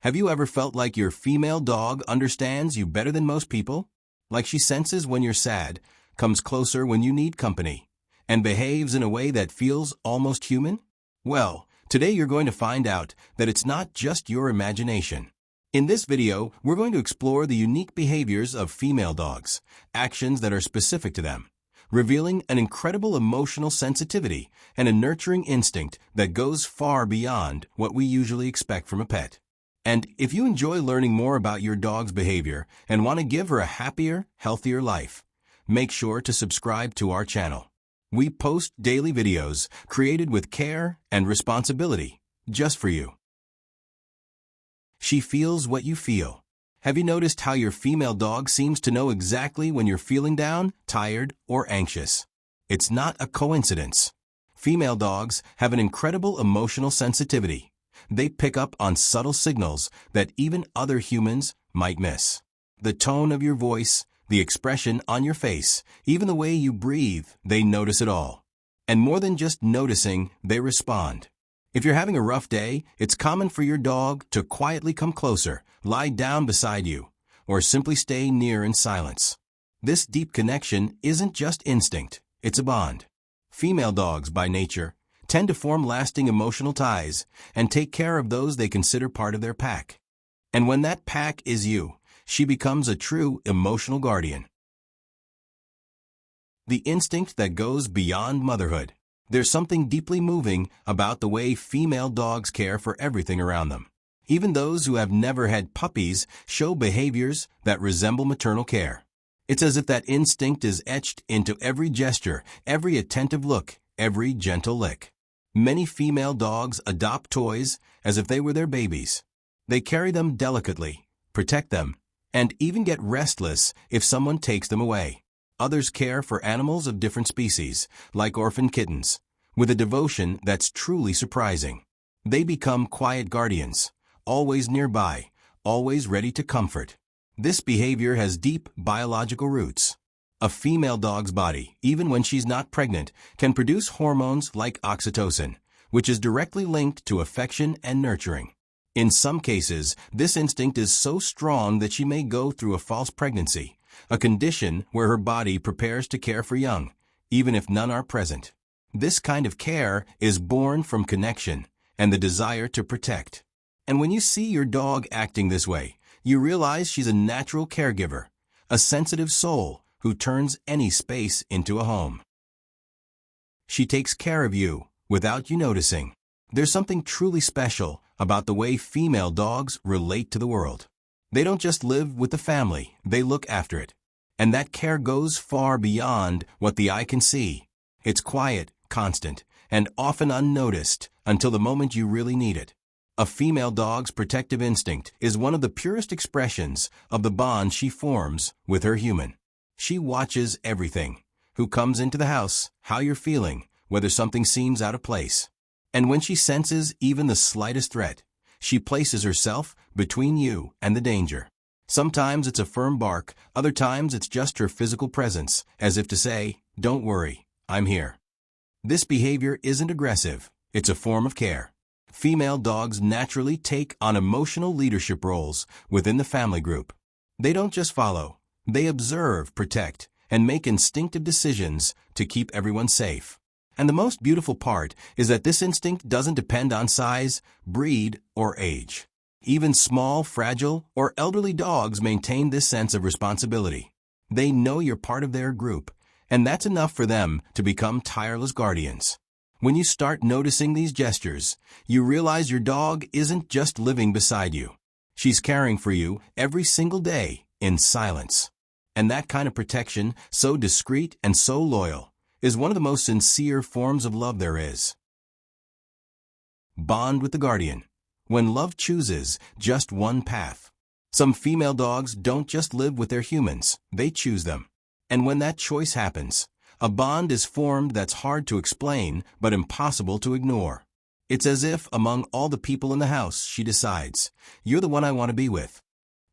Have you ever felt like your female dog understands you better than most people? Like she senses when you're sad, comes closer when you need company, and behaves in a way that feels almost human? Well, today you're going to find out that it's not just your imagination. In this video, we're going to explore the unique behaviors of female dogs, actions that are specific to them, revealing an incredible emotional sensitivity and a nurturing instinct that goes far beyond what we usually expect from a pet. And if you enjoy learning more about your dog's behavior and want to give her a happier, healthier life, make sure to subscribe to our channel. We post daily videos created with care and responsibility just for you. She feels what you feel. Have you noticed how your female dog seems to know exactly when you're feeling down, tired, or anxious? It's not a coincidence. Female dogs have an incredible emotional sensitivity. They pick up on subtle signals that even other humans might miss. The tone of your voice, the expression on your face, even the way you breathe, they notice it all. And more than just noticing, they respond. If you're having a rough day, it's common for your dog to quietly come closer, lie down beside you, or simply stay near in silence. This deep connection isn't just instinct, it's a bond. Female dogs, by nature, tend to form lasting emotional ties and take care of those they consider part of their pack. And when that pack is you, she becomes a true emotional guardian. The instinct that goes beyond motherhood. There's something deeply moving about the way female dogs care for everything around them. Even those who have never had puppies show behaviors that resemble maternal care. It's as if that instinct is etched into every gesture, every attentive look, every gentle lick. Many female dogs adopt toys as if they were their babies. They carry them delicately, protect them, and even get restless if someone takes them away. Others care for animals of different species, like orphan kittens, with a devotion that's truly surprising. They become quiet guardians, always nearby, always ready to comfort. This behavior has deep biological roots. A female dog's body, even when she's not pregnant, can produce hormones like oxytocin, which is directly linked to affection and nurturing. In some cases, this instinct is so strong that she may go through a false pregnancy, a condition where her body prepares to care for young, even if none are present. This kind of care is born from connection and the desire to protect. And when you see your dog acting this way, you realize she's a natural caregiver, a sensitive soul who turns any space into a home. She takes care of you without you noticing. There's something truly special about the way female dogs relate to the world. They don't just live with the family, they look after it. And that care goes far beyond what the eye can see. It's quiet, constant, and often unnoticed until the moment you really need it. A female dog's protective instinct is one of the purest expressions of the bond she forms with her human. She watches everything: who comes into the house, how you're feeling, whether something seems out of place. And when she senses even the slightest threat, she places herself between you and the danger. Sometimes it's a firm bark, other times it's just her physical presence, as if to say, "Don't worry, I'm here." This behavior isn't aggressive, it's a form of care. Female dogs naturally take on emotional leadership roles within the family group. They don't just follow. They observe, protect, and make instinctive decisions to keep everyone safe. And the most beautiful part is that this instinct doesn't depend on size, breed, or age. Even small, fragile, or elderly dogs maintain this sense of responsibility. They know you're part of their group, and that's enough for them to become tireless guardians. When you start noticing these gestures, you realize your dog isn't just living beside you. She's caring for you every single day in silence. And that kind of protection, so discreet and so loyal, is one of the most sincere forms of love there is. Bond with the guardian. When love chooses just one path. Some female dogs don't just live with their humans, they choose them. And when that choice happens, a bond is formed that's hard to explain but impossible to ignore. It's as if among all the people in the house, she decides, "You're the one I want to be with."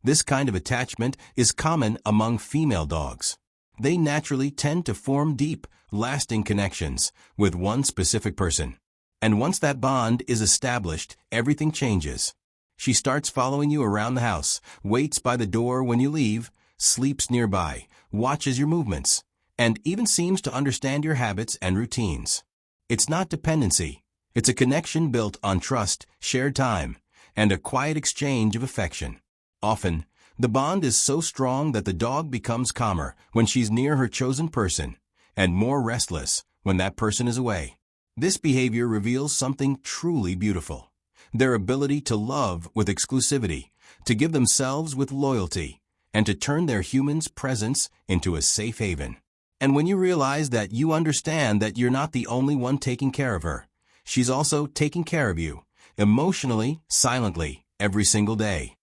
This kind of attachment is common among female dogs. They naturally tend to form deep, lasting connections with one specific person. And once that bond is established, everything changes. She starts following you around the house, waits by the door when you leave, sleeps nearby, watches your movements, and even seems to understand your habits and routines. It's not dependency. It's a connection built on trust, shared time, and a quiet exchange of affection. Often, the bond is so strong that the dog becomes calmer when she's near her chosen person, and more restless when that person is away. This behavior reveals something truly beautiful: their ability to love with exclusivity, to give themselves with loyalty, and to turn their human's presence into a safe haven. And when you realize that, you understand that you're not the only one taking care of her. She's also taking care of you, emotionally, silently, every single day.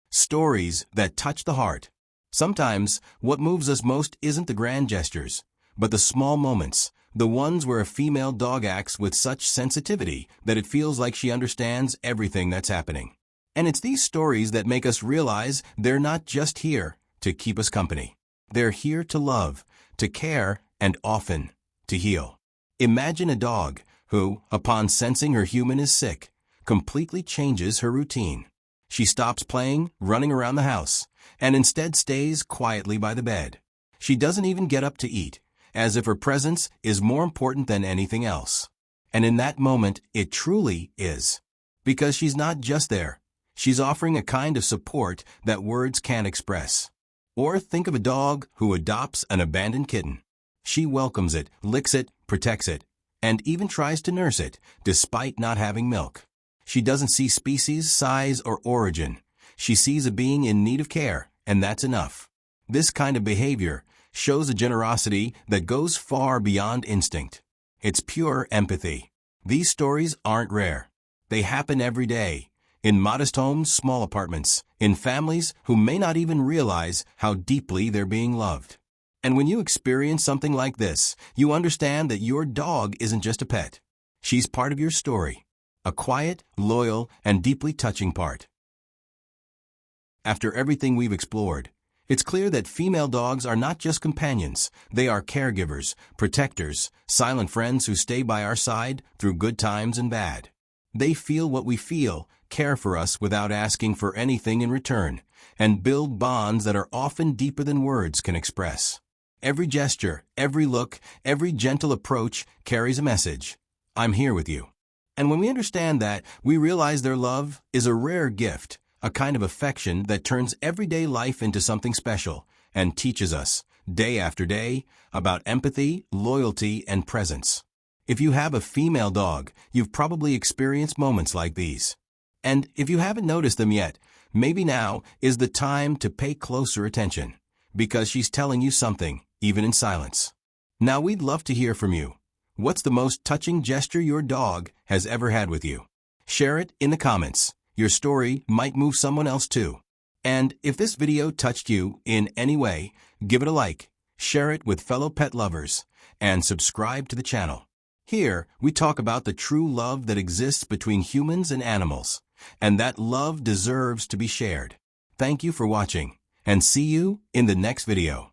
Stories that touch the heart. Sometimes, what moves us most isn't the grand gestures, but the small moments, the ones where a female dog acts with such sensitivity that it feels like she understands everything that's happening. And it's these stories that make us realize they're not just here to keep us company. They're here to love, to care, and often to heal. Imagine a dog who, upon sensing her human is sick, completely changes her routine. She stops playing, running around the house, and instead stays quietly by the bed. She doesn't even get up to eat, as if her presence is more important than anything else. And in that moment, it truly is. Because she's not just there. She's offering a kind of support that words can't express. Or think of a dog who adopts an abandoned kitten. She welcomes it, licks it, protects it, and even tries to nurse it, despite not having milk. She doesn't see species, size, or origin. She sees a being in need of care, and that's enough. This kind of behavior shows a generosity that goes far beyond instinct. It's pure empathy. These stories aren't rare. They happen every day, in modest homes, small apartments, in families who may not even realize how deeply they're being loved. And when you experience something like this, you understand that your dog isn't just a pet. She's part of your story, a quiet, loyal, and deeply touching part. After everything we've explored, it's clear that female dogs are not just companions. They are caregivers, protectors, silent friends who stay by our side through good times and bad. They feel what we feel, care for us without asking for anything in return, and build bonds that are often deeper than words can express. Every gesture, every look, every gentle approach carries a message. I'm here with you. And when we understand that, we realize their love is a rare gift, a kind of affection that turns everyday life into something special and teaches us, day after day, about empathy, loyalty, and presence. If you have a female dog, you've probably experienced moments like these. And if you haven't noticed them yet, maybe now is the time to pay closer attention, because she's telling you something, even in silence. Now we'd love to hear from you. What's the most touching gesture your dog has ever had with you? Share it in the comments. Your story might move someone else too. And if this video touched you in any way, give it a like, share it with fellow pet lovers, and subscribe to the channel. Here, we talk about the true love that exists between humans and animals, and that love deserves to be shared. Thank you for watching, and see you in the next video.